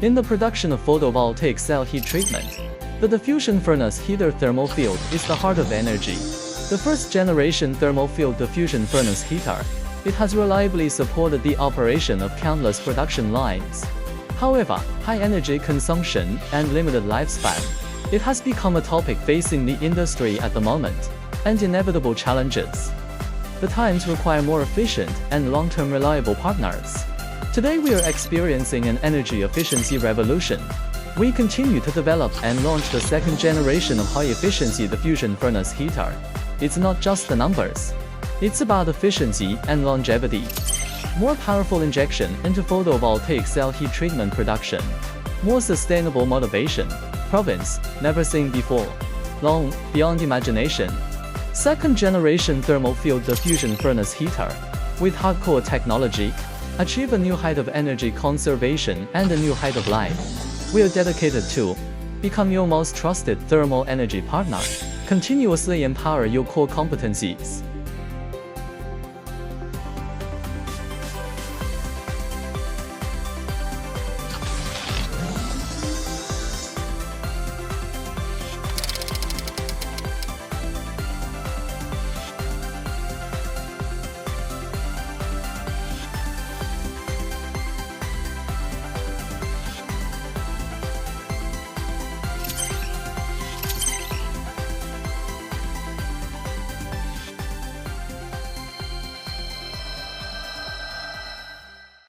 In the production of photovoltaic cell heat treatment, the diffusion furnace heater thermal field is the heart of energy. The first-generation thermal-field diffusion furnace heater, it has reliably supported the operation of countless production lines. However, high energy consumption and limited lifespan, it has become a topic facing the industry at the moment, and inevitable challenges. The times require more efficient and long-term reliable partners. Today we are experiencing an energy efficiency revolution. We continue to develop and launch the second generation of high-efficiency diffusion furnace heater. It's not just the numbers. It's about efficiency and longevity. More powerful injection into photovoltaic cell heat treatment production. More sustainable motivation. Province, never seen before. Long, beyond imagination. Second generation thermal field diffusion furnace heater. With hardcore technology, achieve a new height of energy conservation and a new height of life. We are dedicated to become your most trusted thermal energy partner. Continuously empower your core competencies.